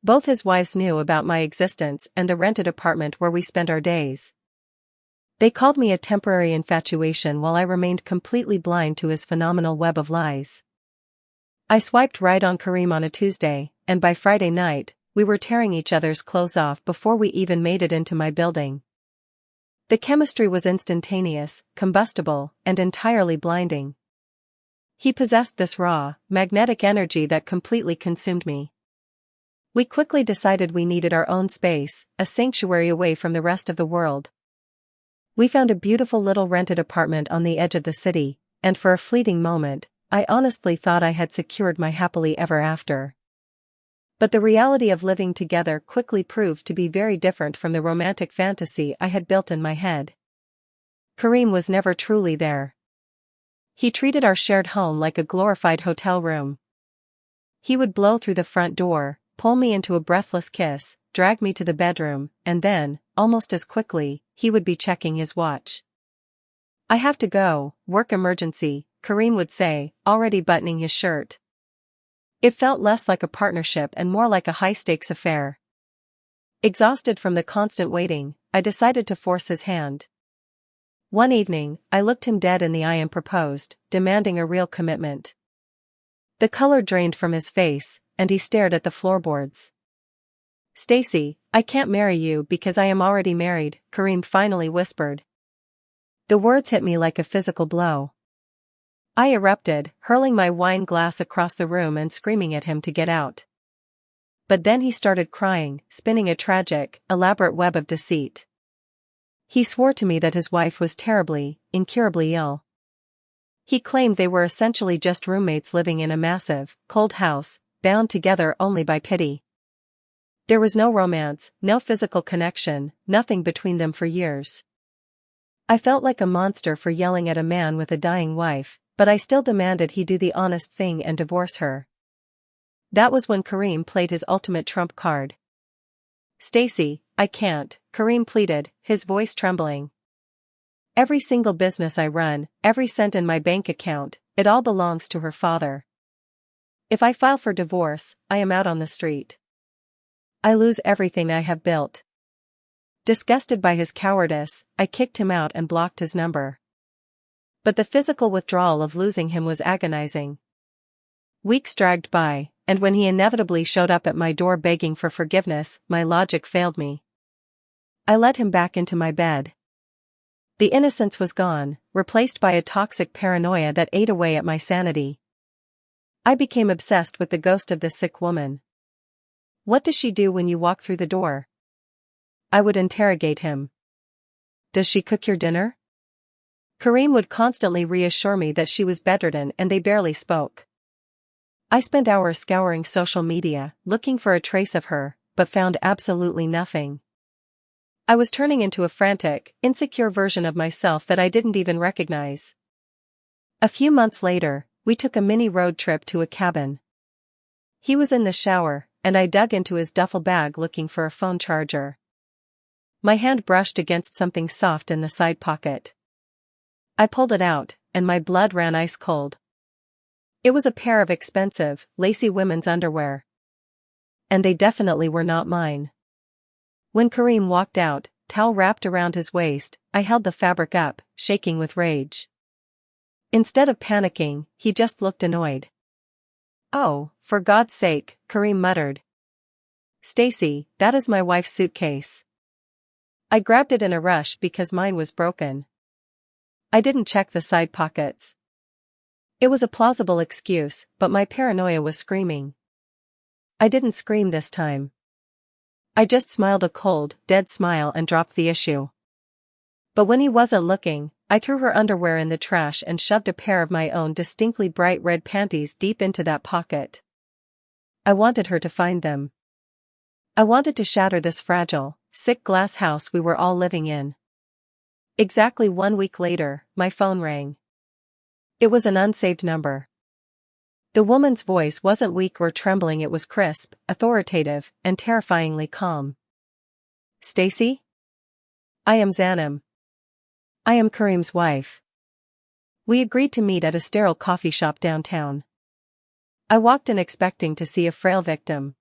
Both his wives knew about my existence and the rented apartment where we spent our days. They called me a temporary infatuation while I remained completely blind to his phenomenal web of lies. I swiped right on Kareem on a Tuesday, and by Friday night, we were tearing each other's clothes off before we even made it into my building. The chemistry was instantaneous, combustible, and entirely blinding. He possessed this raw, magnetic energy that completely consumed me. We quickly decided we needed our own space, a sanctuary away from the rest of the world. We found a beautiful little rented apartment on the edge of the city, and for a fleeting moment, I honestly thought I had secured my happily ever after. But the reality of living together quickly proved to be very different from the romantic fantasy I had built in my head. Kareem was never truly there. He treated our shared home like a glorified hotel room. He would blow through the front door, pull me into a breathless kiss, drag me to the bedroom, and then, almost as quickly, he would be checking his watch. "I have to go, work emergency," Kareem would say, already buttoning his shirt. It felt less like a partnership and more like a high-stakes affair. Exhausted from the constant waiting, I decided to force his hand. One evening, I looked him dead in the eye and proposed, demanding a real commitment. The color drained from his face, and he stared at the floorboards. "Stacy, I can't marry you because I am already married," Kareem finally whispered. The words hit me like a physical blow. I erupted, hurling my wine glass across the room and screaming at him to get out. But then he started crying, spinning a tragic, elaborate web of deceit. He swore to me that his wife was terribly, incurably ill. He claimed they were essentially just roommates living in a massive, cold house, bound together only by pity. There was no romance, no physical connection, nothing between them for years. I felt like a monster for yelling at a man with a dying wife, but I still demanded he do the honest thing and divorce her. That was when Kareem played his ultimate trump card. "Stacy, I can't," Kareem pleaded, his voice trembling. "Every single business I run, every cent in my bank account, it all belongs to her father. If I file for divorce, I am out on the street. I lose everything I have built." Disgusted by his cowardice, I kicked him out and blocked his number. But the physical withdrawal of losing him was agonizing. Weeks dragged by, and when he inevitably showed up at my door begging for forgiveness, my logic failed me. I let him back into my bed. The innocence was gone, replaced by a toxic paranoia that ate away at my sanity. I became obsessed with the ghost of this sick woman. "What does she do when you walk through the door?" I would interrogate him. "Does she cook your dinner?" Kareem would constantly reassure me that she was bedridden and they barely spoke. I spent hours scouring social media, looking for a trace of her, but found absolutely nothing. I was turning into a frantic, insecure version of myself that I didn't even recognize. A few months later, we took a mini road trip to a cabin. He was in the shower, and I dug into his duffel bag looking for a phone charger. My hand brushed against something soft in the side pocket. I pulled it out, and my blood ran ice cold. It was a pair of expensive, lacy women's underwear. And they definitely were not mine. When Kareem walked out, towel wrapped around his waist, I held the fabric up, shaking with rage. Instead of panicking, he just looked annoyed. "Oh, for God's sake," Kareem muttered. "Stacy, that is my wife's suitcase." I grabbed it in a rush because mine was broken. I didn't check the side pockets. It was a plausible excuse, but my paranoia was screaming. I didn't scream this time. I just smiled a cold, dead smile and dropped the issue. But when he wasn't looking, I threw her underwear in the trash and shoved a pair of my own distinctly bright red panties deep into that pocket. I wanted her to find them. I wanted to shatter this fragile, sick glass house we were all living in. Exactly 1 week later, my phone rang. It was an unsaved number. The woman's voice wasn't weak or trembling, it was crisp, authoritative, and terrifyingly calm. "Stacy? I am Zanim. I am Kareem's wife. We agreed to meet at a sterile coffee shop downtown." I walked in expecting to see a frail victim.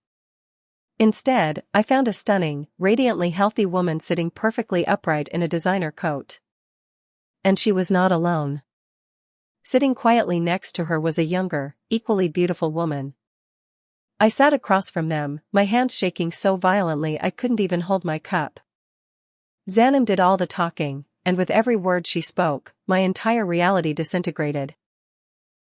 Instead, I found a stunning, radiantly healthy woman sitting perfectly upright in a designer coat. And she was not alone. Sitting quietly next to her was a younger, equally beautiful woman. I sat across from them, my hands shaking so violently I couldn't even hold my cup. Zainam did all the talking, and with every word she spoke, my entire reality disintegrated.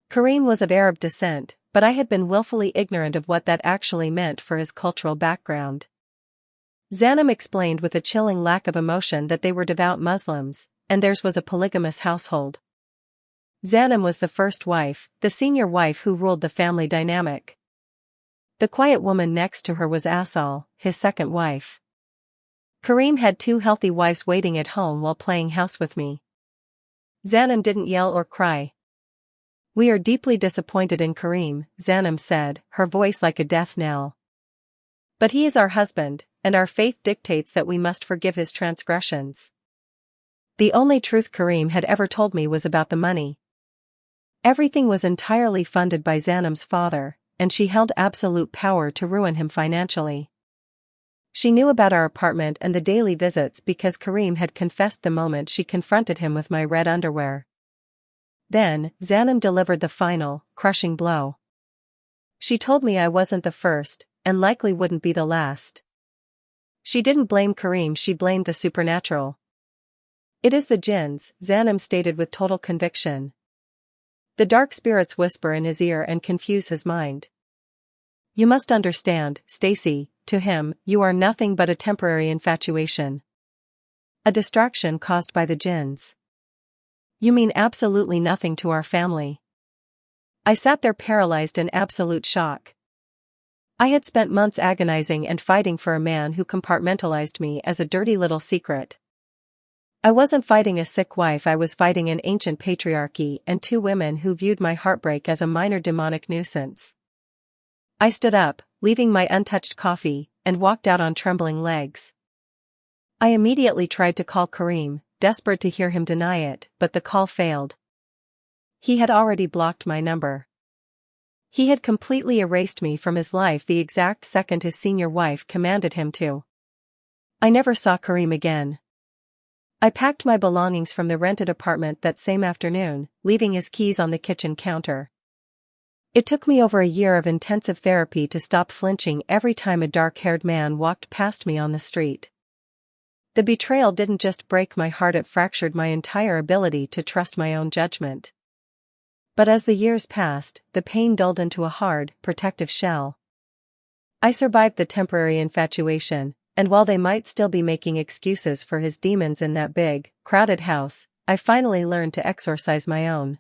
Karim was of Arab descent, but I had been willfully ignorant of what that actually meant for his cultural background. Zainam explained with a chilling lack of emotion that they were devout Muslims, and theirs was a polygamous household. Zainam was the first wife, the senior wife who ruled the family dynamic. The quiet woman next to her was Asal, his second wife. Karim had 2 healthy wives waiting at home while playing house with me. Zainam didn't yell or cry. "We are deeply disappointed in Karim," Zainam said, her voice like a death knell. "But he is our husband, and our faith dictates that we must forgive his transgressions." The only truth Karim had ever told me was about the money. Everything was entirely funded by Zainam's father, and she held absolute power to ruin him financially. She knew about our apartment and the daily visits because Karim had confessed the moment she confronted him with my red underwear. Then, Zainam delivered the final, crushing blow. She told me I wasn't the first, and likely wouldn't be the last. She didn't blame Karim, she blamed the supernatural. "It is the jinns," Zainam stated with total conviction. "The dark spirits whisper in his ear and confuse his mind. You must understand, Stacy, to him, you are nothing but a temporary infatuation. A distraction caused by the jinns. You mean absolutely nothing to our family." I sat there paralyzed in absolute shock. I had spent months agonizing and fighting for a man who compartmentalized me as a dirty little secret. I wasn't fighting a sick wife, I was fighting an ancient patriarchy and 2 women who viewed my heartbreak as a minor demonic nuisance. I stood up, leaving my untouched coffee, and walked out on trembling legs. I immediately tried to call Karim, desperate to hear him deny it, but the call failed. He had already blocked my number. He had completely erased me from his life the exact second his senior wife commanded him to. I never saw Karim again. I packed my belongings from the rented apartment that same afternoon, leaving his keys on the kitchen counter. It took me over a year of intensive therapy to stop flinching every time a dark-haired man walked past me on the street. The betrayal didn't just break my heart, it fractured my entire ability to trust my own judgment. But as the years passed, the pain dulled into a hard, protective shell. I survived the temporary infatuation, and while they might still be making excuses for his demons in that big, crowded house, I finally learned to exorcise my own.